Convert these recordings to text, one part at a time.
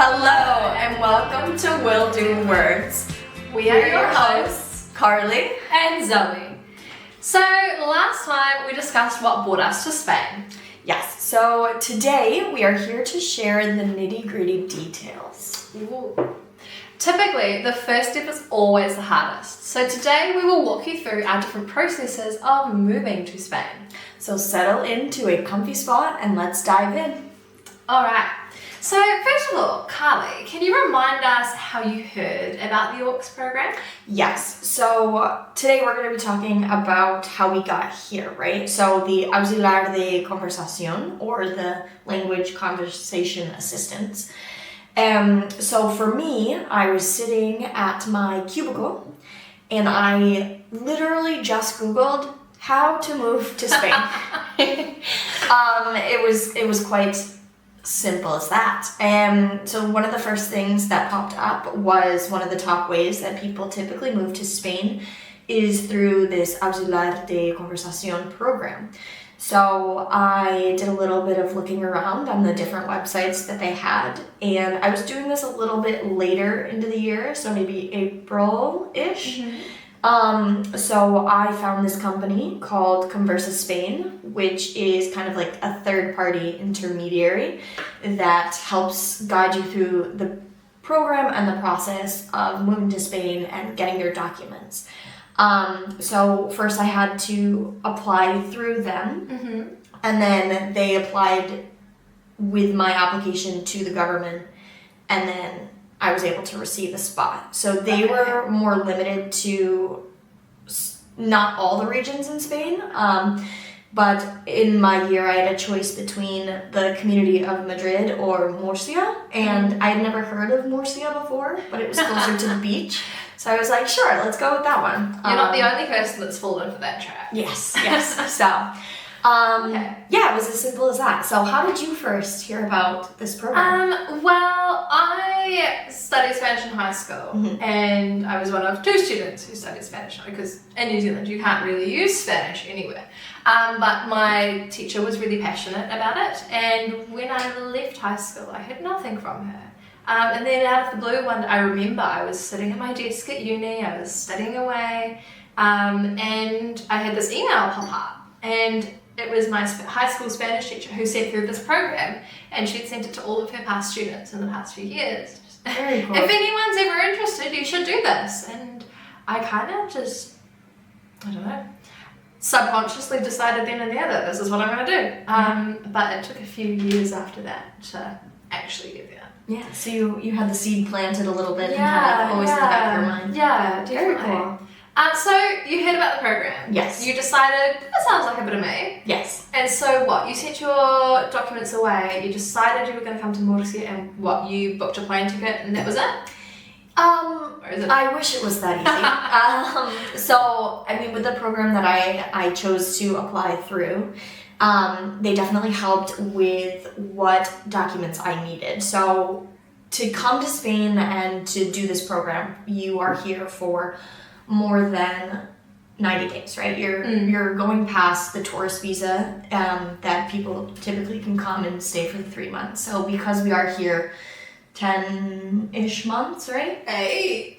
Hello and welcome to Will Do Words. We are your hosts, Carly and Zoe. So last time we discussed what brought us to Spain. Yes, so today we are here to share the nitty-gritty details. Ooh. Typically, the first step is always the hardest. So today we will walk you through our different processes of moving to Spain. So settle into a comfy spot and let's dive in. Alright, so first of all, Carly, can you remind us how you heard about the AUX program? Yes, so today we're going to be talking about how we got here, right? So the Auxiliar de Conversación, or the language conversation assistants. So for me, I was sitting at my cubicle and I literally just Googled how to move to Spain. It was quite simple as that. So one of the first things that popped up was one of the top ways that people typically move to Spain is through this Auxiliar de Conversación program. So I did a little bit of looking around on the different websites that they had, and I was doing this a little bit later into the year, so maybe April-ish. Mm-hmm. So I found this company called Conversa Spain, which is kind of like a third-party intermediary that helps guide you through the program and the process of moving to Spain and getting your documents. So first I had to apply through them, mm-hmm. and then they applied with my application to the government, and then I was able to receive a spot. So they were more limited to not all the regions in Spain, but in my year I had a choice between the community of Madrid or Murcia, and I had never heard of Murcia before, but it was closer to the beach. So I was like, sure, let's go with that one. You're not the only person that's fallen for that trap. Yes. So, yeah, it was as simple as that. So how did you first hear about this program? Well, I studied Spanish in high school, mm-hmm. and I was one of two students who studied Spanish, because in New Zealand you can't really use Spanish anywhere. But my teacher was really passionate about it, and when I left high school I heard nothing from her. And then out of the blue one, I remember I was sitting at my desk at uni, I was studying away, and I had this email pop up, and it was my high school Spanish teacher who sent through this program, and she'd sent it to all of her past students in the past few years. Very cool. If anyone's ever interested, you should do this. And I kind of just, I don't know, subconsciously decided then and there that this is what I'm going to do. But it took a few years after that to actually get there. Yeah, so you had the seed planted a little bit and kind of always in the back of your mind. Yeah, definitely. Very cool. So you heard about the program. Yes. You decided, that sounds like a bit of me. Yes. And so what, you sent your documents away, you decided you were going to come to Murcia, and what, you booked a plane ticket and that was it? Or is it? I wish it was that easy. So, I mean, with the program that I chose to apply through, they definitely helped with what documents I needed. So to come to Spain and to do this program, you are here for more than 90 days, right? You're going past the tourist visa that people typically can come and stay for 3 months. So because we are here 10-ish months, right? 8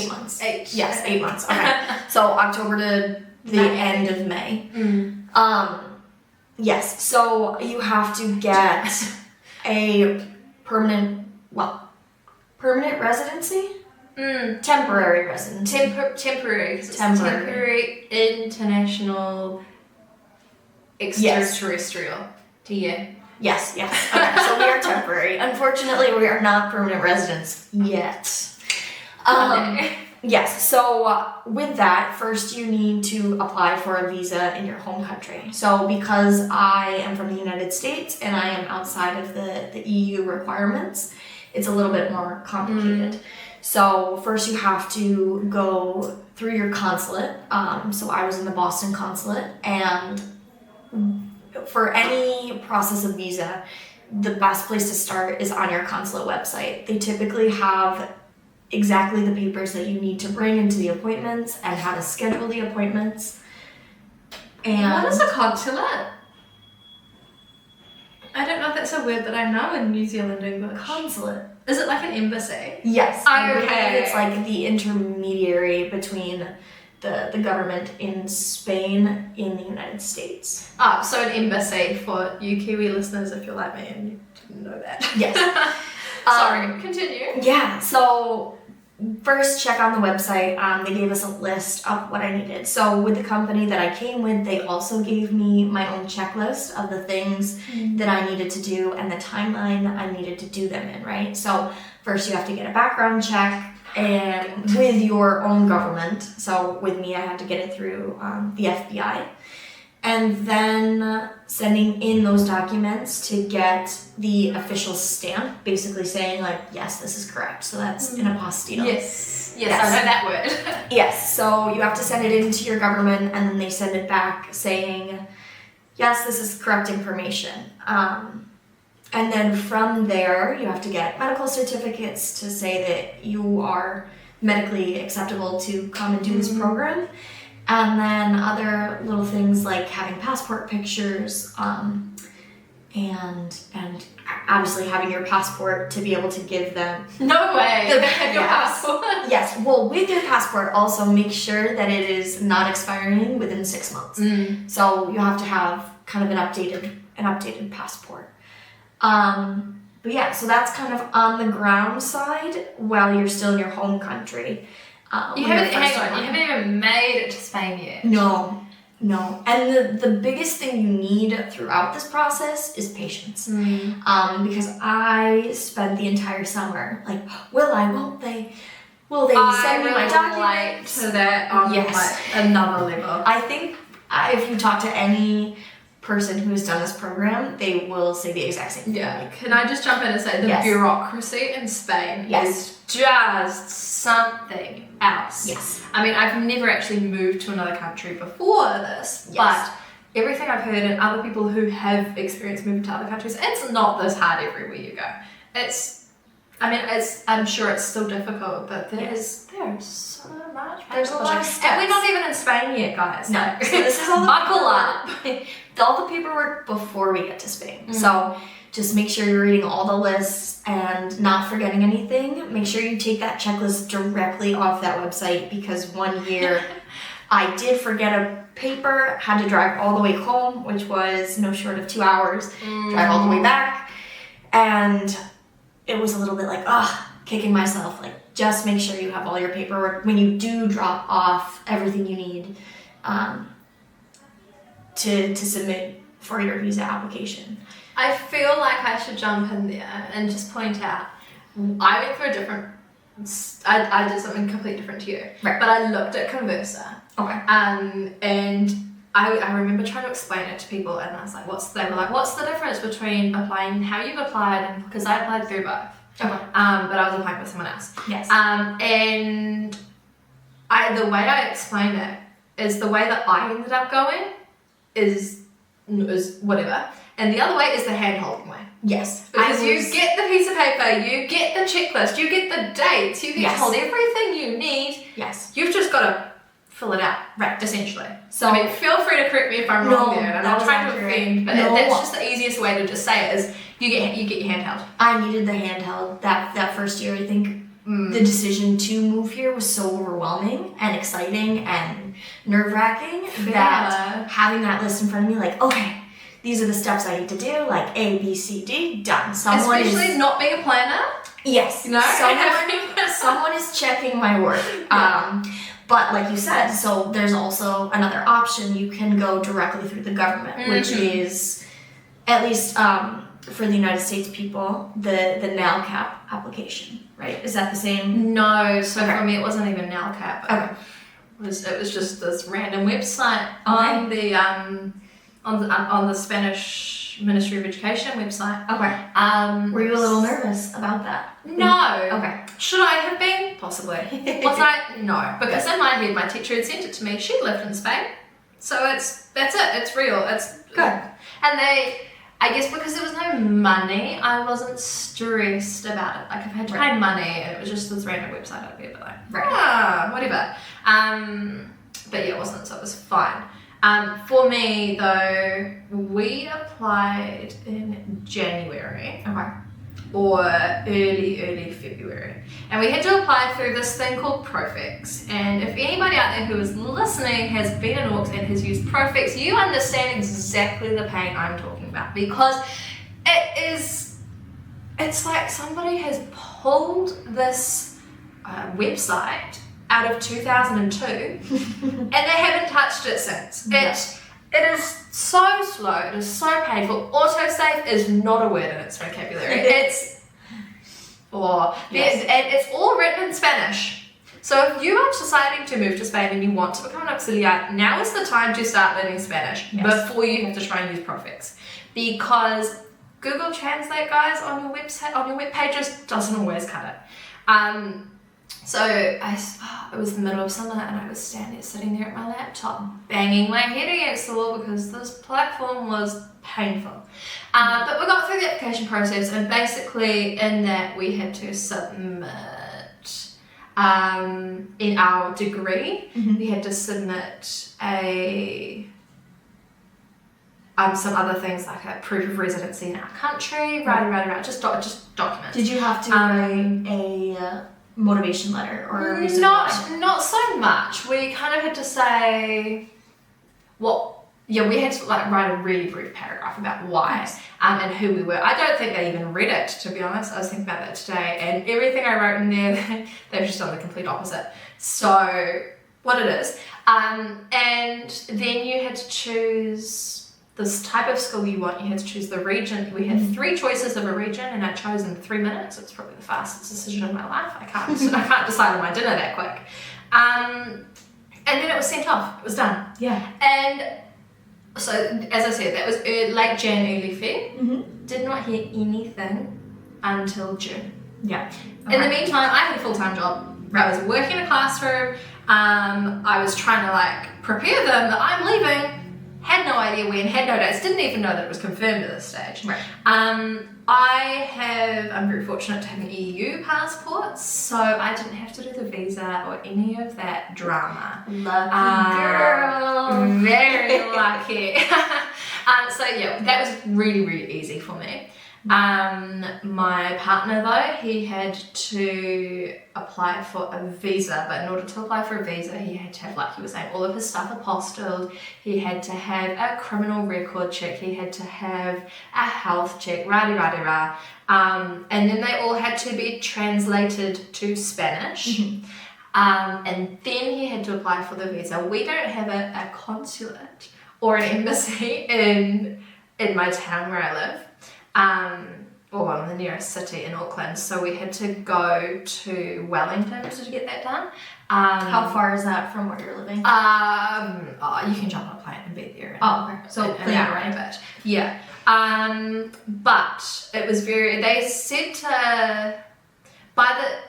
months. 8. Yes, 8 months. Okay. So October to the end of May. Yes, so you have to get a permanent residency? Temporary residency. Temporary, because it's temporary international extraterrestrial to you. Yes. Okay, so we are temporary. Unfortunately, we are not permanent residents yet. Yes, so with that, first you need to apply for a visa in your home country. So because I am from the United States and I am outside of the EU requirements, it's a little bit more complicated. So first you have to go through your consulate. So I was in the Boston consulate, and for any process of visa, the best place to start is on your consulate website. They typically have exactly the papers that you need to bring into the appointments and how to schedule the appointments. And what is a consulate? I don't know if that's a word that I know in New Zealand English. Consulate. Is it like an embassy? Yes. I believe Okay. it's like the intermediary between the government in Spain in the United States. Ah, so an embassy for you Kiwi listeners if you're like me and you didn't know that. Yes. Sorry, continue. Yeah, so first check on the website. They gave us a list of what I needed. So with the company that I came with, they also gave me my own checklist of the things that I needed to do and the timeline I needed to do them in, right? So first you have to get a background check and with your own government. So with me, I had to get it through the FBI. And then sending in those documents to get the official stamp, basically saying like, yes, this is correct. So that's an apostille. Yes, I know that word. Yes, so you have to send it in to your government and then they send it back saying, yes, this is correct information. And then from there, you have to get medical certificates to say that you are medically acceptable to come and do this program. And then other little things like having passport pictures, and obviously having your passport to be able to give them. No way. The- They have your yes. passport. Yes, well, with your passport, also make sure that it is not expiring within 6 months. So you have to have kind of an updated passport. But yeah, so that's kind of on the ground side while you're still in your home country. You haven't even made it to Spain yet. No. And the biggest thing you need throughout this process is patience. Because I spent the entire summer like, won't they? Will they send me my documents? To that on like another level. I think if you talk to any person who has done this program, they will say the exact same thing. Yeah. Can I just jump in and say the Yes. bureaucracy in Spain Yes. is just something else. Yes. I mean, I've never actually moved to another country before this, Yes. but everything I've heard and other people who have experienced moving to other countries, it's not this hard everywhere you go. I'm sure it's still difficult, but there's so much. There's a lot of steps. And we're not even in Spain yet, guys. No. Like, So this is all the buckle up. all the paperwork before we get to Spain. So just make sure you're reading all the lists and not forgetting anything. Make sure you take that checklist directly off that website because one year I did forget a paper, had to drive all the way home, which was no short of 2 hours, drive all the way back. And it was a little bit like, kicking myself. Like, just make sure you have all your paperwork when you do drop off everything you need to submit for your visa application. I feel like I should jump in there and just point out, I went through a different, I did something completely different to you, Right. but I looked at Conversa, Okay. and I remember trying to explain it to people, and I was like, they were like, what's the difference between applying how you've applied, and because I applied through both, Okay. but I was applying with someone else. Yes. And the way I explained it is the way that I ended up going is whatever. And the other way is the hand-holding way. Yes. Because you get the piece of paper, you get the checklist, you get the dates, you get told everything you need. Yes. You've just got to fill it out, Right. essentially. So I mean, feel free to correct me if I'm wrong there, and I'm that not was trying to accurate. offend, but No. that's just the easiest way to just say it is you get your handheld. I needed the handheld that first year. I think the decision to move here was so overwhelming and exciting and nerve-wracking that having that list in front of me, like, okay, these are the steps I need to do, like A, B, C, D, done. Especially not being a planner. Yes. You know? Someone is checking my work. Yeah. But like you said, so there's also another option. You can go directly through the government, which is, at least for the United States people, the NALCAP application, right? Is that the same? No, so for me it wasn't even NALCAP. Okay. It was just this random website on the on the Spanish Ministry of Education website. Okay. Were you a little nervous about that? No. Okay. Should I have been? Possibly. Was I? No. Because in my head, my teacher had sent it to me. She lived in Spain. So that's it. It's real. It's Good. And I guess because there was no money, I wasn't stressed about it. Like, if I had to pay money, and it was just this random website I'd be like, whatever. But yeah, it wasn't, so it was fine. For me, though, we applied in January. Okay. Or early February. And we had to apply through this thing called Profix. And if anybody out there who is listening has been in Aux and has used Profix, you understand exactly the pain I'm talking about, because it's like somebody has pulled this website out of 2002 and they haven't touched it since. It is so slow, it is so painful. Autosave is not a word in its vocabulary. And it's all written in Spanish. So if you are deciding to move to Spain and you want to become an auxiliar, now is the time to start learning Spanish before you have to try and use Profix. Because Google Translate, guys, on your website, on your web pages, doesn't always cut it. So it was the middle of summer and I was sitting there at my laptop, banging my head against the wall because this platform was painful. But we got through the application process, and basically in that we had to submit in our degree, we had to submit some other things like a proof of residency in our country, right, just documents. Did you have to write a motivation letter or a reason why? Not so much. We kind of had to say we had to write a really brief paragraph about why and who we were. I don't think they even read it, to be honest. I was thinking about that today, and everything I wrote in there, they've just done the complete opposite. So what it is, and then you had to choose this type of school you want. You had to choose the region. We had 3 choices of a region, and I chose in 3 minutes. It's probably the fastest decision of my life. I can't decide on my dinner that quick. And then it was sent off. It was done. Yeah. And so, as I said, that was late Jan, early Feb. Did not hear anything until June. Yeah. Okay. In the meantime, I had a full-time job. I was working in a classroom. I was trying to prepare them that I'm leaving. Had no idea when, had no dates, didn't even know that it was confirmed at this stage. Right. I'm very fortunate to have an EU passport, so I didn't have to do the visa or any of that drama. Lucky girl. Very lucky. So yeah, that was really, really easy for me. My partner though, he had to apply for a visa, but in order to apply for a visa, he had to have, like he was saying, all of his stuff apostilled. He had to have a criminal record check. He had to have a health check, and then they all had to be translated to Spanish. And then he had to apply for the visa. We don't have a consulate or an embassy in my town where I live. In the nearest city in Auckland, so we had to go to Wellington to get that done. How far is that from where you're living? You can jump on a plane and be there. Okay. So an hour and a bit. Yeah. But it was they said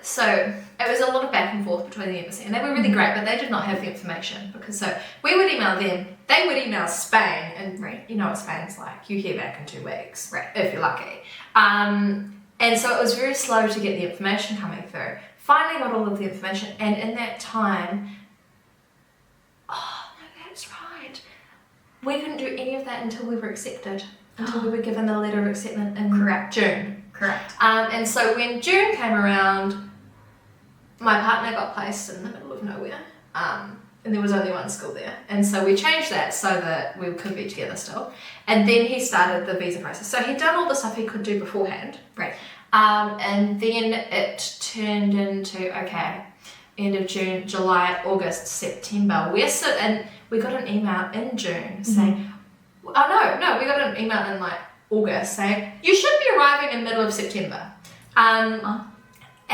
so it was a lot of back and forth between the embassy, and they were really great, but they did not have the information, because we would email them, they would email Spain, and you know what Spain's like, you hear back in 2 weeks, if you're lucky. And so it was very slow to get the information coming through. Finally got all of the information, and in that time, that's right, we couldn't do any of that until we were accepted, until we were given the letter of acceptance in June. Correct. And so when June came around, my partner got placed in the middle of nowhere, and there was only one school there, and so we changed that so that we could be together still. And then he started the visa process. So he'd done all the stuff he could do beforehand, and then it turned into end of June, July, August, September. And we got an email in June saying, we got an email in August saying you should be arriving in middle of September.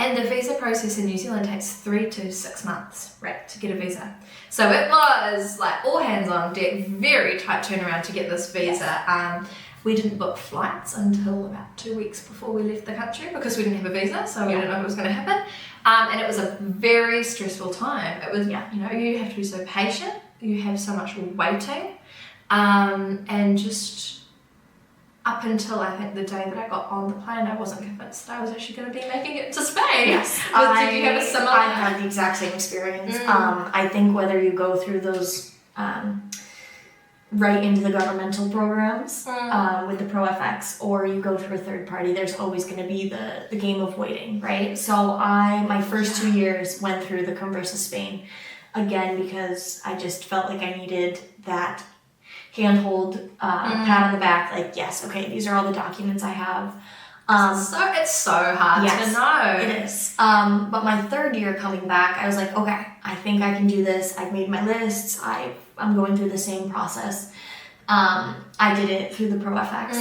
And the visa process in New Zealand takes 3 to 6 months, to get a visa. So it was all hands on deck, very tight turnaround to get this visa. Yes. We didn't book flights until about 2 weeks before we left the country because we didn't have a visa, so we didn't know what was going to happen. And it was a very stressful time. It was, you have to be so patient. You have so much waiting, and just. Up until I think the day that I got on the plane, I wasn't convinced that I was actually going to be making it to Spain. Yes. Did you have a similar? I had the exact same experience. I think whether you go through those right into the governmental programs with the ProFX, or you go through a third party, there's always going to be the game of waiting, right? So my first 2 years went through the Conversa Spain, again, because I just felt like I needed that handhold, pat on the back, like, yes, okay, these are all the documents I have. It's so hard to know. It is. But my third year coming back, I was like, okay, I think I can do this. I've made my lists. I'm going through the same process. I did it through the ProFX.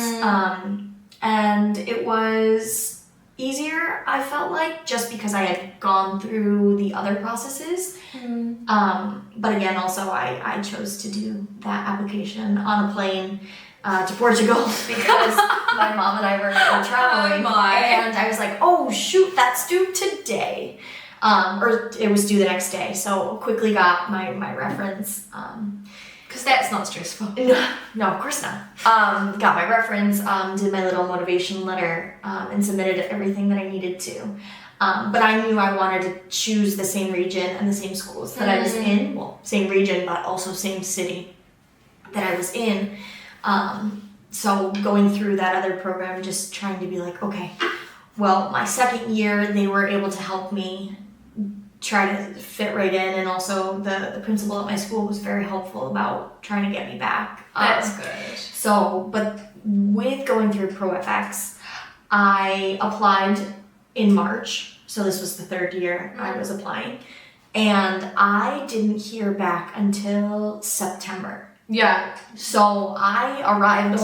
And it was easier, I felt like, just because I had gone through the other processes. But again, also, I chose to do that application on a plane to Portugal because my mom and I were traveling, and I was like, oh shoot, that's due today, or it was due the next day, so quickly got my reference, because that's not stressful. No, of course not. Got my reference, did my little motivation letter, and submitted everything that I needed to, but I knew I wanted to choose the same region and the same schools that I was in, well, same region but also same city that I was in. So going through that other program, just trying to be like, okay, well, my second year, they were able to help me try to fit right in. And also the principal at my school was very helpful about trying to get me back. That's good. So, but with going through ProFX, I applied in March. So this was the third year I was applying. And I didn't hear back until September. Yeah. So I arrived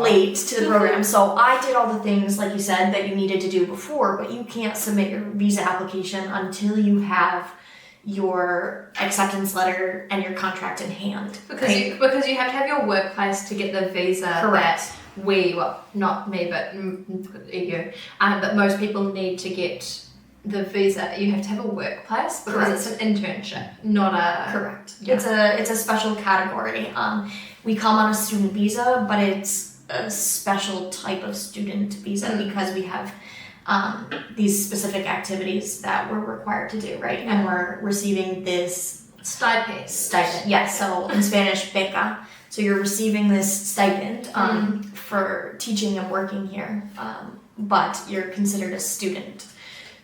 late to the program. So I did all the things, like you said, that you needed to do before, but you can't submit your visa application until you have your acceptance letter and your contract in hand. Because you have to have your workplace to get the visa. Correct. Not me, but you. But most people need to get the visa. You have to have a workplace because it's an internship, not a... Correct. Yeah. It's a special category. We come on a student visa, but it's a special type of student visa because we have these specific activities that we're required to do, right? And we're receiving this stipend. Yes. So in Spanish, beca. So you're receiving this stipend for teaching and working here, but you're considered a student.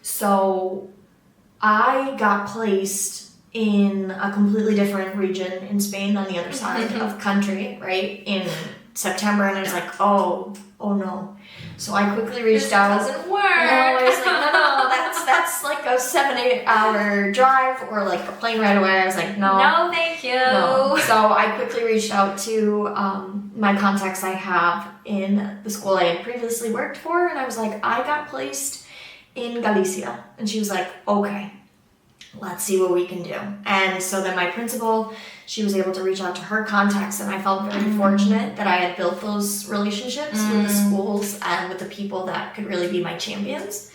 So I got placed in a completely different region in Spain on the other side of the country, right, in September, and I was like, oh no. So I quickly reached out. This doesn't work. No, I was like, no, that's like a 7-8 hour drive or like a plane right away. I was like, no. No, thank you. No. So I quickly reached out to my contacts I have in the school I had previously worked for, and I was like, I got placed in Galicia. And she was like, okay, let's see what we can do. And so then my principal, she was able to reach out to her contacts, and I felt very fortunate that I had built those relationships with the schools and with the people that could really be my champions.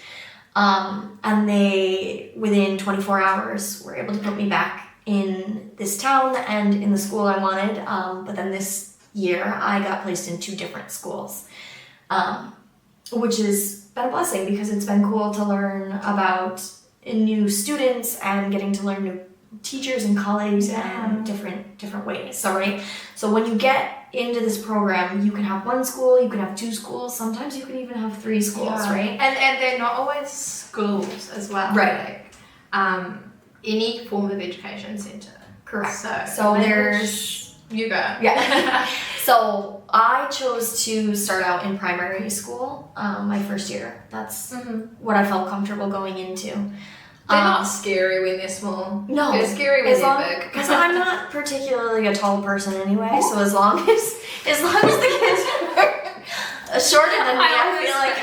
And they, within 24 hours, were able to put me back in this town and in the school I wanted. But then this year, I got placed in 2 different schools, which has been a blessing because it's been cool to learn about new students and getting to learn new teachers and colleagues and different ways. So when you get into this program, you can have 1 school, you can have 2 schools, sometimes you can even have 3 schools, right? And they're not always schools as well. Right. Like, any form of education centre. Correct. So there's... You go. Yeah. So I chose to start out in primary school my first year. That's what I felt comfortable going into. They're not scary when they're small. No. They're scary when they're big. Because I'm not particularly a tall person anyway, so as long as the kids are shorter than me, I feel like...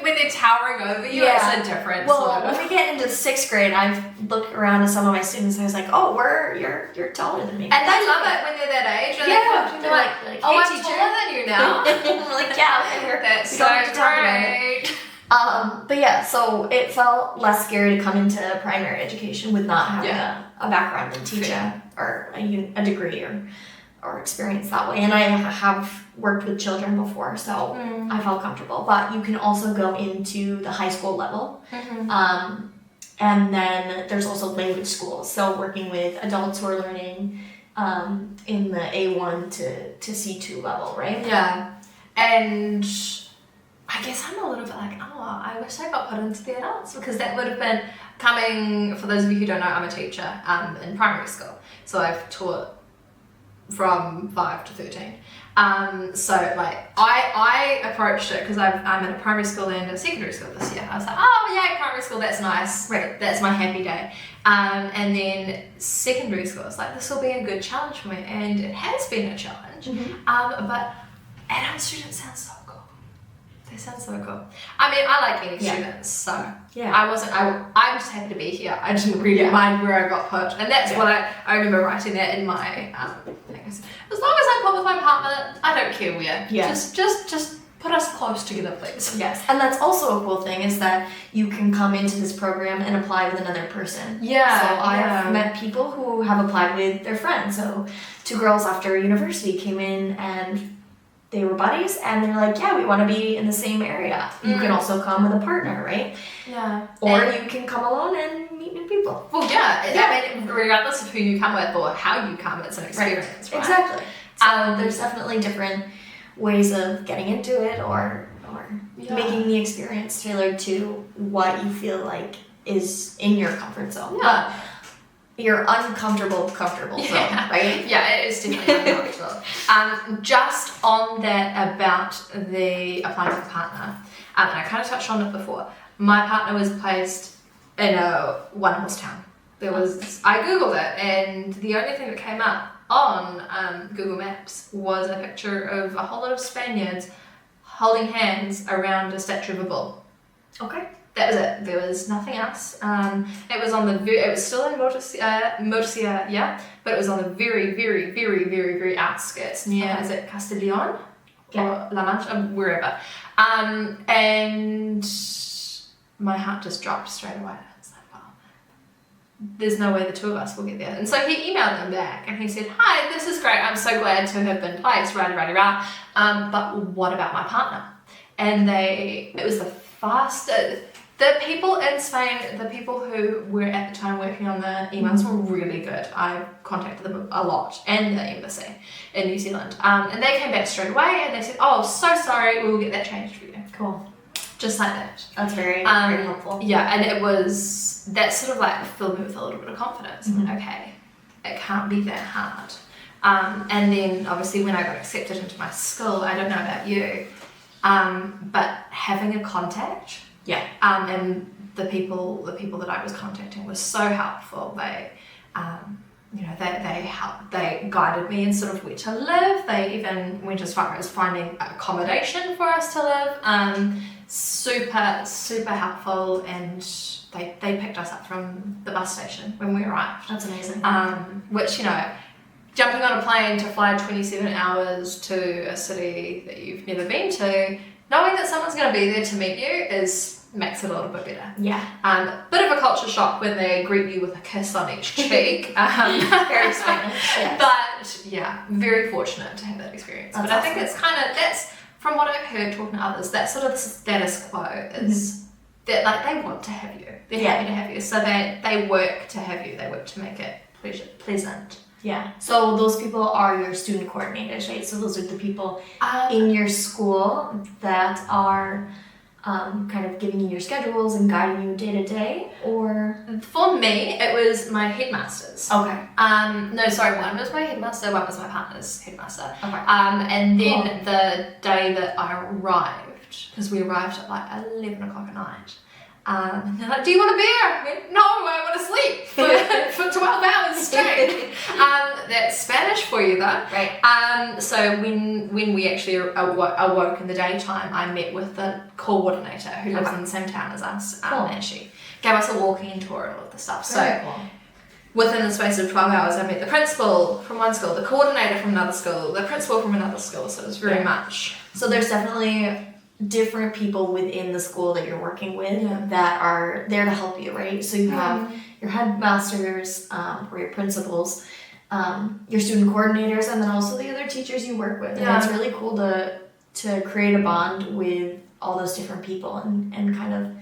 when they're towering over you, it's a different sort of... when we get into 6th grade, I've looked around at some of my students and I was like, oh, you're taller than me. And they love it when they're that age. And they're like, hey, oh, I'm teacher. taller than you now. I'm like, yeah, that's so great. But yeah, so it felt less scary to come into primary education with not having a background in teaching or a degree or experience that way. And I have worked with children before, so I felt comfortable. But you can also go into the high school level. And then there's also language schools. So working with adults who are learning in the A1 to C2 level, right? Yeah. And I guess I'm a little bit like, oh, I wish I got put into the adults, because that would have been coming, for those of you who don't know, I'm a teacher in primary school. So I've taught from 5 to 13. So like I approached it because I'm in a primary school and a secondary school this year. I was like, oh yeah, primary school, that's nice. Right. That's my happy day. And then secondary school, it's like, this will be a good challenge for me. And it has been a challenge. But adult students sound so cool. They sound so cool. I mean, I like any students, so I was happy to be here. I didn't really mind where I got put. And that's what I remember writing that in my things. As long as I'm put with my partner, I don't care where. Yeah. Just put us close together, please. Yes, and that's also a cool thing, is that you can come into this program and apply with another person. Yeah. So I've met people who have applied with their friends. So 2 girls after university came in and they were buddies, and they're like, yeah, we want to be in the same area. You can also come with a partner, right? Yeah. Or you can come alone and meet new people. Well, I mean, regardless of who you come with or how you come, it's an experience, right? Exactly. So there's definitely different ways of getting into it, or making the experience tailored to what you feel like is in your comfort zone. Yeah. Your comfortable zone, right? Yeah, it is definitely uncomfortable. Just on that about the applying for a partner, and I kind of touched on it before. My partner was placed in a one-horse town. I googled it, and the only thing that came up on Google Maps was a picture of a whole lot of Spaniards holding hands around a statue of a bull. Okay. That was it. There was nothing else. It was still in Murcia, yeah, but it was on the very, very, very, very, very outskirts near, is it Castellón? Or La Mancha, wherever. And my heart just dropped straight away. It's like, wow, there's no way the 2 of us will get there. And so he emailed them back and he said, hi, this is great. I'm so glad to have been placed, rah. But what about my partner? And it was the fastest. The people in Spain, the people who were at the time working on the emails were really good. I contacted them a lot, and the embassy in New Zealand. And they came back straight away and they said, oh, so sorry, we will get that changed for you. Cool. Just like that. That's very helpful. Yeah, and that sort of like filled me with a little bit of confidence. Okay, it can't be that hard. And then obviously when I got accepted into my school, I don't know about you, but having a contact. Yeah. And the people that I was contacting were so helpful. They, they guided me in sort of where to live. They even went as far as finding accommodation for us to live. Super, super helpful, and they picked us up from the bus station when we arrived. That's amazing. Which, jumping on a plane to fly 27 hours to a city that you've never been to, knowing that someone's going to be there to meet you makes it a little bit better. Yeah. Bit of a culture shock when they greet you with a kiss on each cheek. Very Spanish, yes. But yeah, very fortunate to have that experience. That's but I think that's from what I've heard talking to others, that's sort of the status quo is that like they want to have you. They're happy to have you. So they work to have you. They work to make it pleasant. Yeah. So those people are your student coordinators, right? So those are the people in your school that are kind of giving you your schedules and guiding you day to day, or? For me, it was my headmasters. Okay. No, sorry, one was my headmaster, one was my partner's headmaster. Okay. And then the day that I arrived, because we arrived at like 11 o'clock at night, and they're like, do you want a beer? I went, no, I want to sleep for 12 hours straight. That's Spanish for you though. Right. So when we actually awoke in the daytime, I met with the coordinator who lives in the same town as us, and she gave us a walking tour and all of the stuff. Very so cool. Within the space of 12 hours, I met the principal from one school, the coordinator from another school, the principal from another school, so it was very much. So there's definitely different people within the school that you're working with that are there to help you, right? So you have your headmasters, or your principals, your student coordinators, and then also the other teachers you work with. And it's really cool to create a bond with all those different people and kind of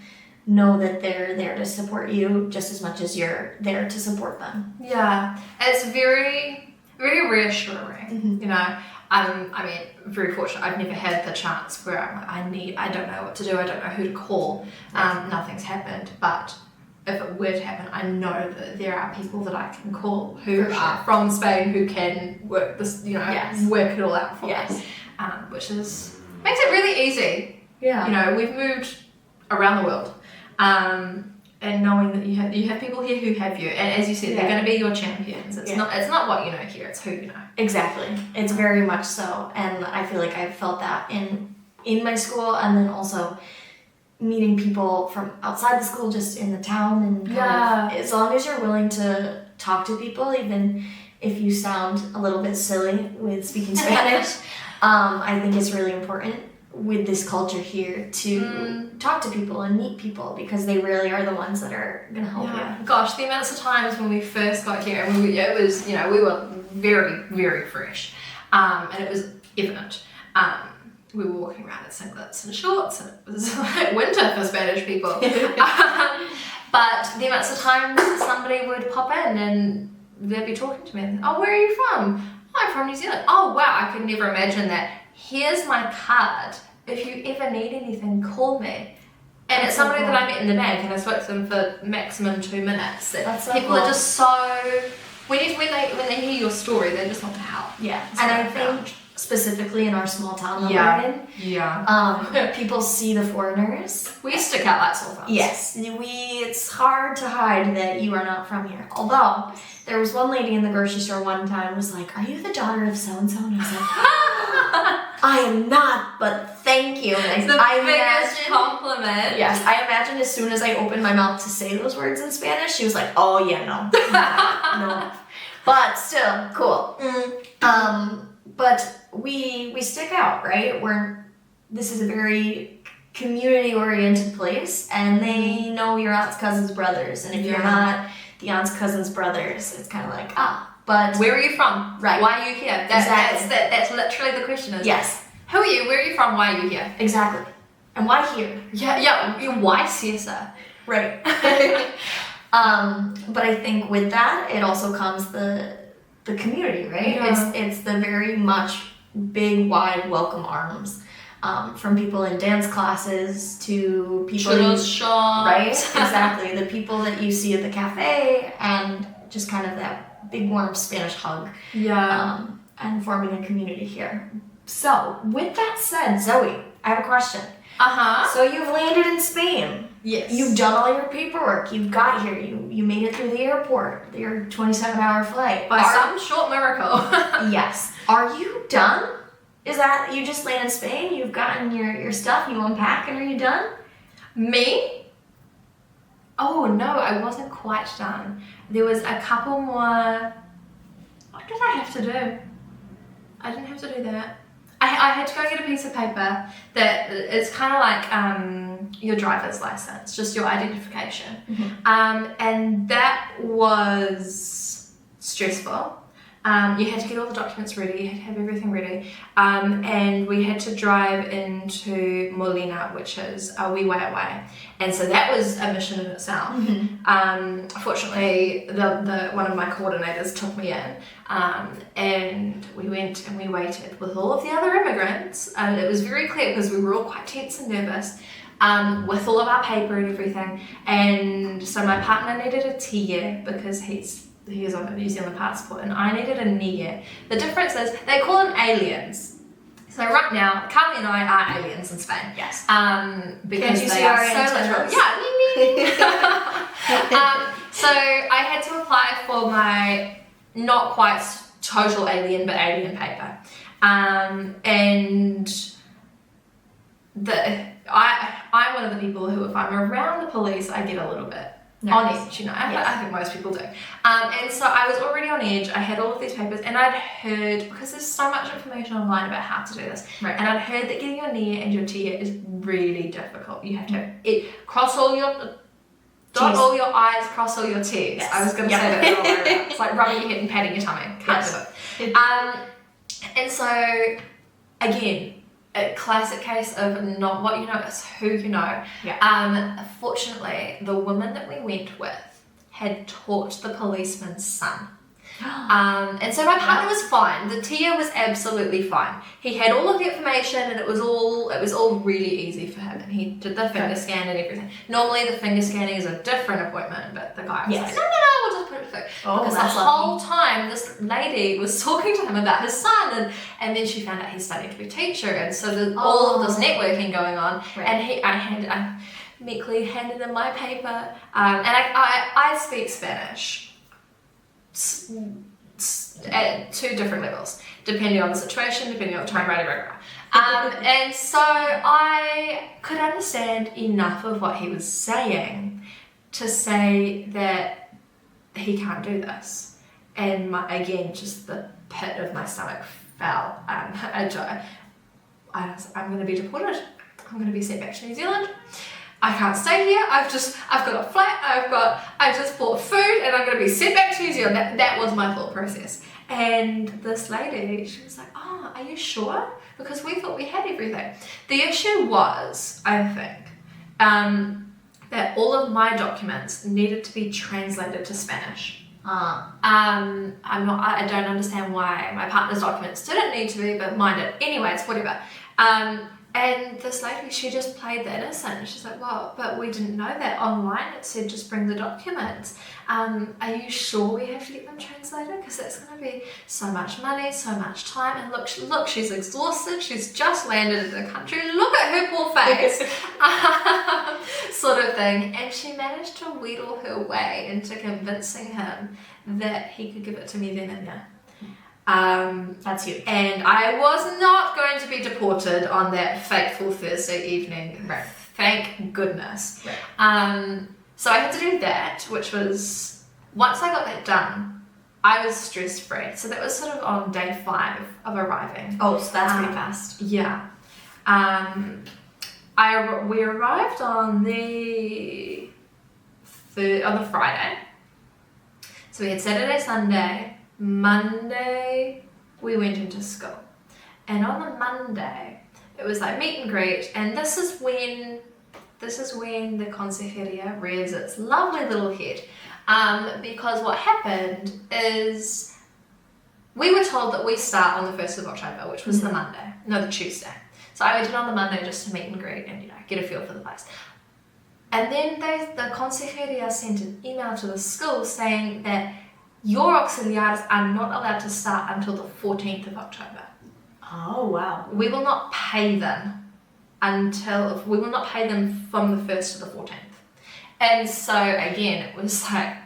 know that they're there to support you just as much as you're there to support them. Yeah, it's very very reassuring. You know, I mean, very fortunate. I've never had the chance where I'm like, I don't know what to do. I don't know who to call. Nothing's happened, but if it were to happen, I know that there are people that I can call who are from Spain who can work this, you know, work it all out for us, which makes it really easy. Yeah. You know, we've moved around the world, and knowing that you have people here who have you, and as you said, they're going to be your champions. It's not what you know here; it's who you know. Exactly. It's very much so, and I feel like I've felt that in my school, and then also meeting people from outside the school, just in the town, and kind of, as long as you're willing to talk to people, even if you sound a little bit silly with speaking Spanish, I think it's really important with this culture here to talk to people and meet people, because they really are the ones that are going to help you. Gosh, the amounts of times when we first got here, and it was, you know, we were very, very fresh, and it was evident. We were walking around in singlets and shorts, and it was like winter for Spanish people. But the amounts of times somebody would pop in and they'd be talking to me, and, oh, where are you from? Oh, I'm from New Zealand. Oh, wow, I could never imagine that. Here's my card. If you ever need anything, call me. And it's somebody that I met in the bank, and I spoke to them for maximum 2 minutes. That's so people cool. are just so, when they hear your story, they just want to help. Yeah, and I think specifically in our small town that we're in, people see the foreigners. We stick out like sore thumbs. Yes, it's hard to hide that you are not from here. Although, there was one lady in the grocery store one time was like, are you the daughter of so-and-so? And I was like, I am not, but thank you. And it's the biggest compliment. Yes, I imagine as soon as I opened my mouth to say those words in Spanish, she was like, oh yeah, no. No. But still, cool. But we stick out, right? This is a very community-oriented place, and they know your aunt's cousin's brothers, and if you're not the aunt's cousin's brothers, it's kind of like, but where are you from? Right. Why are you here? That's literally the question is. Yes. Who are you? Where are you from? Why are you here? Exactly. And why here? Yeah. Why Caesar? Right. But I think with that, it also comes the community, right? Yeah. It's the very much big, wide welcome arms. From people in dance classes to people shops. Right? Exactly. The people that you see at the cafe, and just kind of that big warm Spanish hug. Yeah. And forming a community here. So, with that said, Zoe, I have a question. So you've landed in Spain. Yes. You've done all your paperwork. You've got here. You made it through the airport. Your 27-hour flight. By some short miracle. Yes. Are you done? Is that, you just land in Spain, you've gotten your stuff, you unpack, and are you done? Me? Oh no, I wasn't quite done. There was a couple more. What did I have to do? I didn't have to do that. I had to go get a piece of paper that it's kind of like your driver's license, just your identification. And that was stressful. You had to get all the documents ready, you had to have everything ready, and we had to drive into Molina, which is a wee way away, and so that was a mission in itself. Fortunately, the one of my coordinators took me in, and we went and we waited with all of the other immigrants, and it was very clear because we were all quite tense and nervous, with all of our paper and everything, and so my partner needed a TIE because he is on a New Zealand passport, and I needed a NIE. The difference is they call them aliens. So right now, Carly and I are aliens in Spain. Yes. Because you they see are our so literal. antennas? Yeah. So I had to apply for my not quite total alien, but alien paper. And I'm one of the people who, if I'm around the police, I get a little bit on edge, you know. I think most people do. And so I was already on edge. I had all of these papers, and I'd heard, because there's so much information online about how to do this, and I'd heard that getting your NIE and your TIE is really difficult. You have to cross all your dot all your I's, cross all your T's. Yes. I was going to say that the wrong way around. It's like rubbing your head and patting your tummy. Can't do it. And so, again, a classic case of not what you know, it's who you know. Yeah. Fortunately, the woman that we went with had taught the policeman's son. And so my partner was fine. The Tia was absolutely fine. He had all of the information, and it was all really easy for him. And he did the finger scan and everything. Normally the finger scanning is a different appointment, but the guy was like, no, we'll just put it through. Because the whole time this lady was talking to him about his son, and then she found out he's studying to be a teacher, and so there's all of this networking going on. And I meekly handed him my paper, and I speak Spanish at 2 different levels, depending on the situation, depending on the time, and so I could understand enough of what he was saying to say that he can't do this. And again, just the pit of my stomach fell. I'm going to be deported. I'm going to be sent back to New Zealand. I can't stay here. I've got a flat. I just bought food, and I'm going to be sent back to New Zealand. That was my thought process. And this lady, she was like, "Oh, are you sure? Because we thought we had everything." The issue was, I think, that all of my documents needed to be translated to Spanish. I don't understand why my partner's documents didn't need to be, but mine did. Anyway, it's whatever. And this lady, she just played the innocent. She's like, well, but we didn't know that. Online it said just bring the documents. Are you sure we have to get them translated? Because that's going to be so much money, so much time. And look, she's exhausted. She's just landed in the country. Look at her poor face. Sort of thing. And she managed to wheedle her way into convincing him that he could give it to me then and there. That's huge. And I was not going to be deported on that fateful Thursday evening. Right. Thank goodness. Right. So I had to do that, which was, once I got that done, I was stress free. So that was sort of on day 5 of arriving. Oh, so that's pretty fast. Yeah. We arrived on the Friday. So we had Saturday, Sunday. Monday we went into school, and on the Monday it was like meet and greet, and this is when the consejería rears its lovely little head, because what happened is we were told that we start on the 1st of October, which was the Tuesday. So I went in on the Monday just to meet and greet and get a feel for the place. And then the consejería sent an email to the school saying that your auxiliares are not allowed to start until the 14th of October. Oh, wow. We will not pay them from the 1st to the 14th. And so, again, it was like,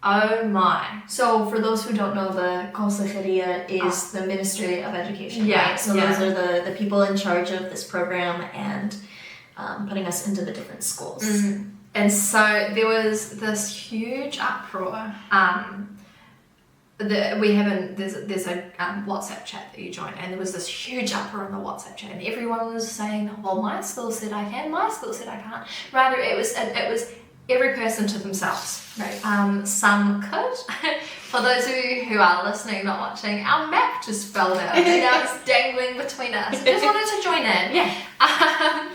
oh my. So, for those who don't know, the Consejería is the Ministry of Education, right? So those are the people in charge of this program and putting us into the different schools. Mm-hmm. And so there was this huge uproar. There's a WhatsApp chat that you join, and there was this huge uproar in the WhatsApp chat, and everyone was saying, well, my school said I can, my school said I can't. Rather, it was every person to themselves. Right. Some could. For those of you who are listening, not watching, our map just fell down, and now it's dangling between us. I just wanted to join in. Yeah.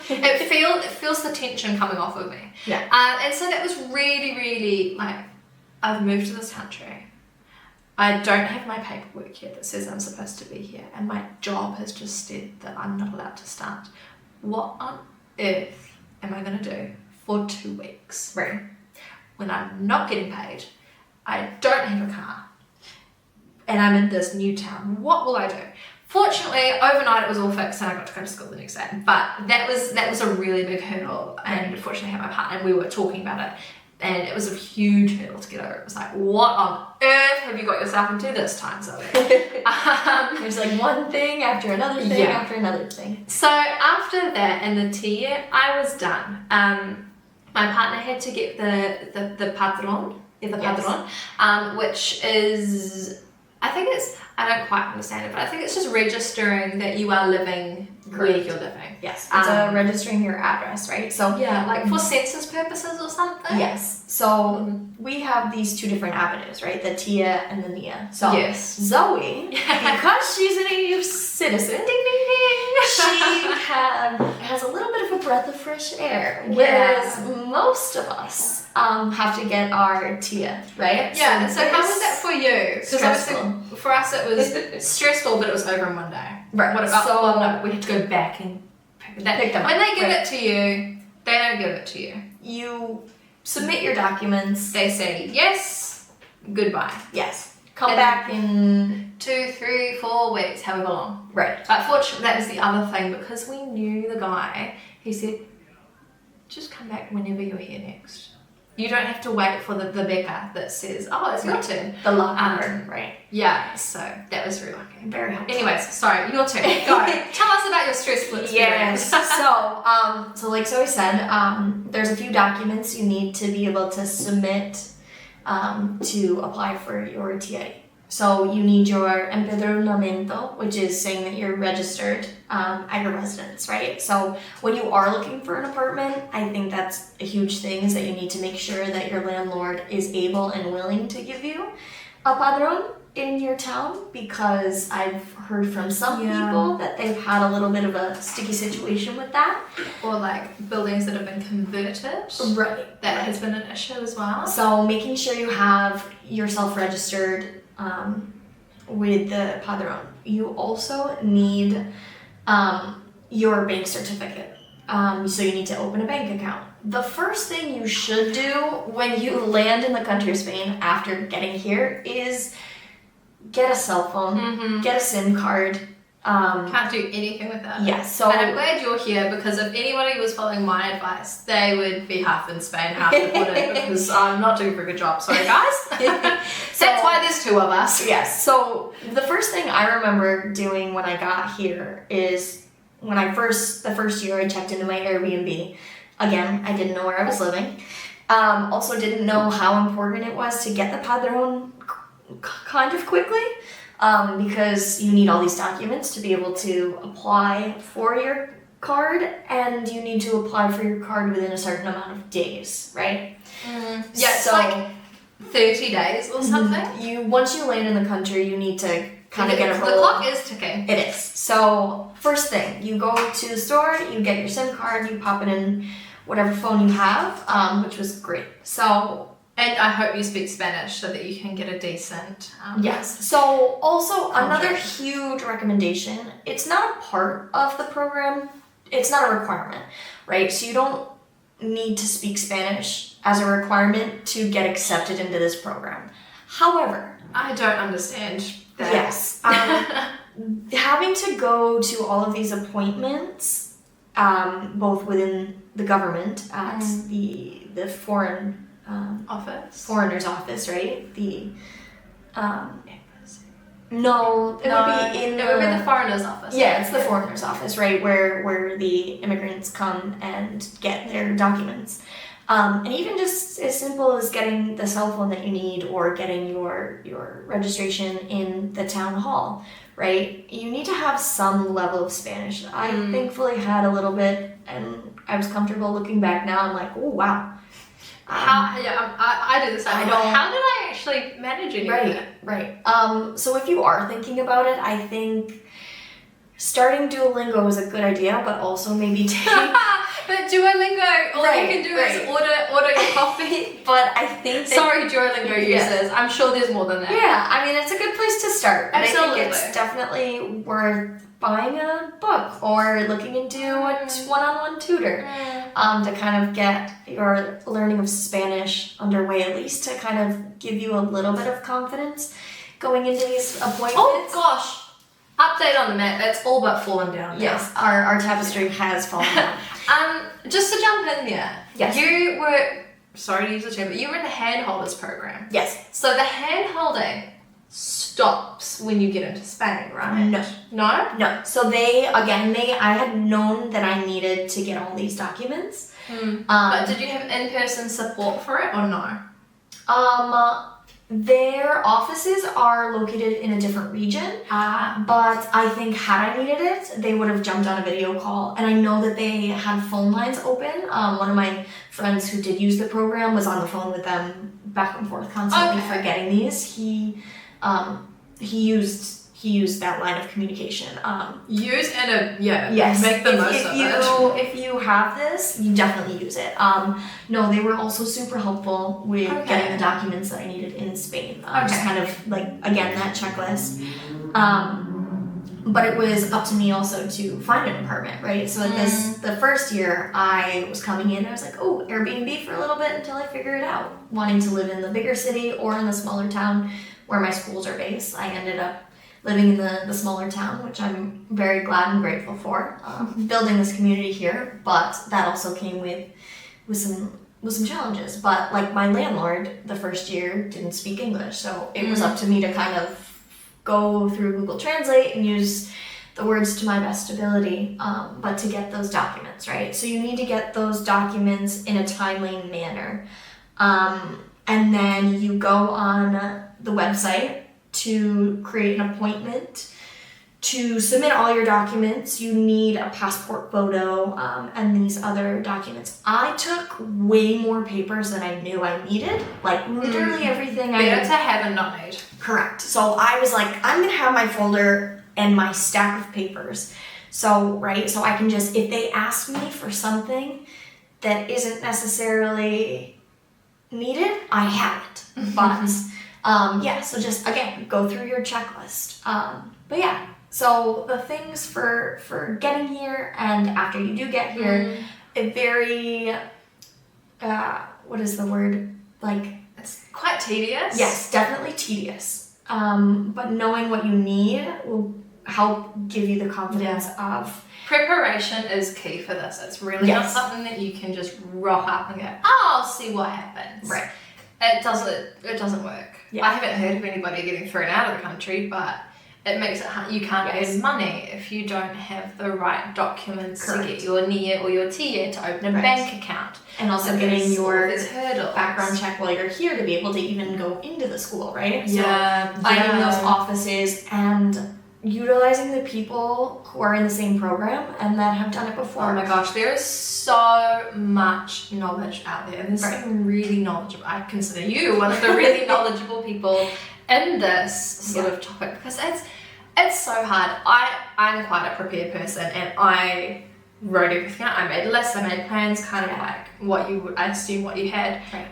It feels the tension coming off of me. Yeah. And so that was really, really like, I've moved to this country. I don't have my paperwork here that says I'm supposed to be here, and my job has just said that I'm not allowed to start. What on earth am I going to do for 2 weeks? Right. When I'm not getting paid, I don't have a car, and I'm in this new town. What will I do? Fortunately, overnight it was all fixed, and I got to go to school the next day. But that was a really big hurdle, and fortunately I had my partner, and we were talking about it. And it was a huge hurdle to get over. It was like, what on earth have you got yourself into this time, Zoe? There's like one thing after another thing after another thing. So after that, and the tea, I was done. My partner had to get the padrón, which is, I don't quite understand it, but I think it's just registering that you are living where you're living. Yes, it's registering your address, right? So yeah, like for census purposes or something. Yes. So we have these 2 different avenues, right? The Tia and the Nia. So yes. Zoe, because she's an EU citizen, Ding ding ding. she has a little bit of a breath of fresh air. Yeah. Whereas most of us have to get our TIA, right? Yeah, so how was that for you? Because Stressful. obviously for us it was stressful, but it was over in one day. Right. What about, So- well, no, we had to go back and pick them When up, they give right. it to you, they don't give it to you. You submit your documents. They say yes, goodbye. Yes. Come And- back in... 2, 3, 4 weeks, however long. Right. But fortunately, that was the other thing, because we knew the guy, he said, just come back whenever you're here next. You don't have to wait for the becker that says, oh, it's your turn. The locker, right. Yeah, so that was very lucky. Very helpful. Anyways, sorry, your turn. Go. Tell us about your stressful experience. Yes. So like Zoe said, there's a few documents you need to be able to submit to apply for your TA. So you need your empadronamiento, which is saying that you're registered at your residence, right? So when you are looking for an apartment, I think that's a huge thing, is that you need to make sure that your landlord is able and willing to give you a padrón in your town, because I've heard from some people that they've had a little bit of a sticky situation with that. Or like buildings that have been converted. Right. That has been an issue as well. So making sure you have yourself registered with the padrón. You also need your bank certificate. So you need to open a bank account. The first thing you should do when you land in the country of Spain after getting here is get a cell phone, get a SIM card. Can't do anything with that. Yeah, so... And I'm glad you're here, because if anybody was following my advice, they would be half in Spain, half deported, because I'm not doing a very good job. Sorry, guys. That's why there's two of us. Yes. So the first thing I remember doing when I got here is when the first year I checked into my Airbnb. Again, I didn't know where I was living. Also didn't know how important it was to get the padrón kind of quickly. Because you need all these documents to be able to apply for your card, and you need to apply for your card within a certain amount of days, right? Yeah, it's like 30 days or something. Once you land in the country, you need to kind of get a roll. The clock is ticking. It is. So first thing, you go to the store, you get your SIM card, you pop it in whatever phone you have, which was great. So... And I hope you speak Spanish so that you can get a decent... yes. So also another huge recommendation, it's not a part of the program, it's not a requirement, right? So you don't need to speak Spanish as a requirement to get accepted into this program. However... I don't understand that. Yes. Having to go to all of these appointments, both within the government at the foreign... foreigner's office, right? No, it would be in It would be the foreigner's office. Yeah, it's the foreigner's office, right? Where the immigrants come and get their documents. And even just as simple as getting the cell phone that you need, or getting your registration in the town hall, right? You need to have some level of Spanish. I thankfully had a little bit, and I was comfortable. Looking back now, I'm like, oh wow. I do the same. How did I actually manage it? Right. So if you are thinking about it, I think starting Duolingo is a good idea, but also maybe take... But Duolingo, all you can do is order your coffee. But I think... Sorry, Duolingo users. I'm sure there's more than that. Yeah, I mean, it's a good place to start. Absolutely. I think it's definitely worth buying a book or looking into a one-on-one tutor to kind of get your learning of Spanish underway, at least to kind of give you a little bit of confidence going into these appointments. Oh gosh, update on the map. It's all but fallen down. Yes, our tapestry has fallen down. Just to jump in there. Yes. You were, sorry to use the term, but you were in the handholders program. Yes. So the hand-holding stops when you get into Spain, right? No. No? So I had known that I needed to get all these documents. But did you have in-person support for it or no? Their offices are located in a different region, but I think had I needed it, they would have jumped on a video call. And I know that they had phone lines open. One of my friends who did use the program was on the phone with them back and forth constantly for getting these. He he used that line of communication. Use and Yes. make the most of it. If you have this, you definitely use it. No, they were also super helpful with getting the documents that I needed in Spain. Just kind of like, again, that checklist. But it was up to me also to find an apartment, right? So the first year I was coming in, I was like, oh, Airbnb for a little bit until I figure it out. Wanting to live in the bigger city or in the smaller town where my schools are based. I ended up living in the smaller town, which I'm very glad and grateful for. Building this community here, but that also came with some challenges. But like my landlord, the first year didn't speak English, so it was up to me to kind of go through Google Translate and use the words to my best ability, but to get those documents, right? So you need to get those documents in a timely manner. And then you go on the website to create an appointment. To submit all your documents, you need a passport photo and these other documents. I took way more papers than I knew I needed. Like literally everything I Better to have and not need. Correct. So I was like, I'm gonna have my folder and my stack of papers. So I can just, if they ask me for something that isn't necessarily needed, I have it. But so just again, go through your checklist. But yeah. So the things for getting here and after you do get here, it very, what is the word? Like, it's quite tedious. Yes, definitely tedious. But knowing what you need will help give you the confidence of... Preparation is key for this. It's really not something that you can just rock up and go, I'll see what happens. Right. It doesn't work. Yeah. I haven't heard of anybody getting thrown out of the country, but it makes it hard. You can't earn money if you don't have the right documents to get your NIE or your TIE to open a bank account. And also getting your hurdles. Background check while you're here to be able to even go into the school, right? Yeah. So finding those offices and utilizing the people who are in the same program and that have done it before. Oh my gosh, there is so much knowledge out there. There's some really knowledgeable, I consider you one of the really knowledgeable people in this sort of topic, because it's so hard. I'm quite a prepared person, and I wrote everything out. I made lists, I made plans, kind of like what you would, I assume what you had. Right.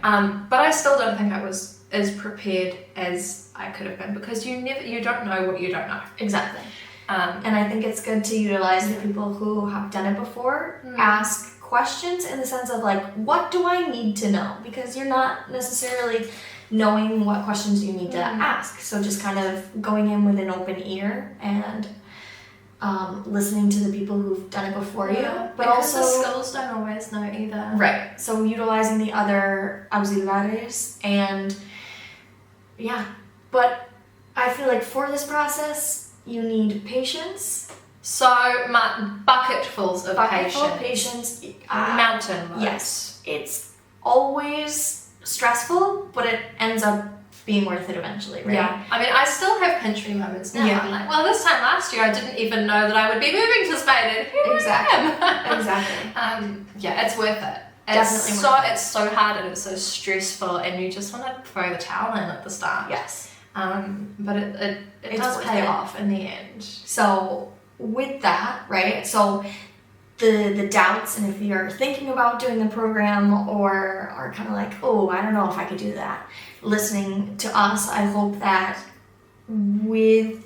But I still don't think I was as prepared as I could have been, because you don't know what you don't know. Exactly. And I think it's good to utilize the people who have done it before, ask questions in the sense of like, what do I need to know? Because you're not necessarily knowing what questions you need to ask. So just kind of going in with an open ear and listening to the people who've done it before you. But because also the skills don't always know either. Right. So utilizing the other auxiliares and but I feel like for this process you need patience. So bucketfuls of patience. Mountain loads. Yes. It's always stressful, but it ends up being worth it eventually, right? Yeah. I mean, I still have pinch me moments now. Yeah. I'm like, well, this time last year I didn't even know that I would be moving to Spain, and here I am. Exactly. It's worth it. It's so hard and it's so stressful, and you just want to throw the towel in at the start. Yes. But it does pay off in the end. So with that, right? So the doubts, and if you're thinking about doing the program or are kind of like, oh, I don't know if I could do that, listening to us, I hope that with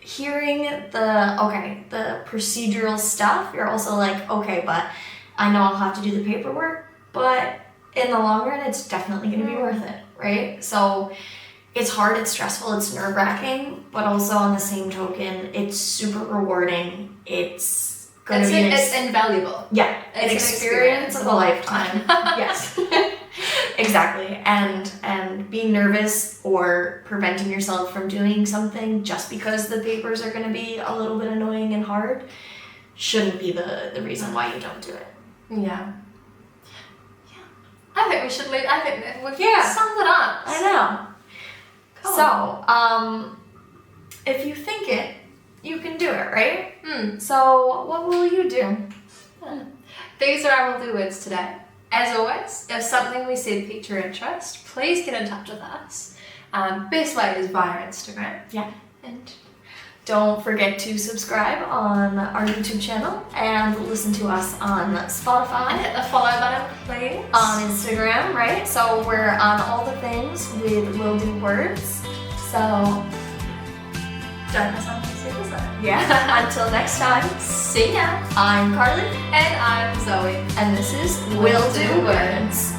hearing the procedural stuff, you're also like, okay, but I know I'll have to do the paperwork, but in the long run, it's definitely going to be worth it, right? So it's hard, it's stressful, it's nerve-wracking, but also on the same token, it's super rewarding. It's invaluable. Yeah, it's an experience of a lifetime. Yes, exactly. And being nervous or preventing yourself from doing something just because the papers are going to be a little bit annoying and hard shouldn't be the reason why you don't do it. Yeah. I think we should leave. I think we've summed it up. I know. Cool. So, if you think it, you can do it, right? So, what will you do? These are our will do words today. As always, if something we said piqued your interest, please get in touch with us. Best way is via Instagram. Yeah. And Don't forget to subscribe on our YouTube channel and listen to us on Spotify. And hit the follow button, please. On Instagram, right? So we're on all the things with Will Do Words. So Don't miss out on this episode. yeah, until next time, See ya. I'm Carly And I'm Zoe. and this is Will Do Words.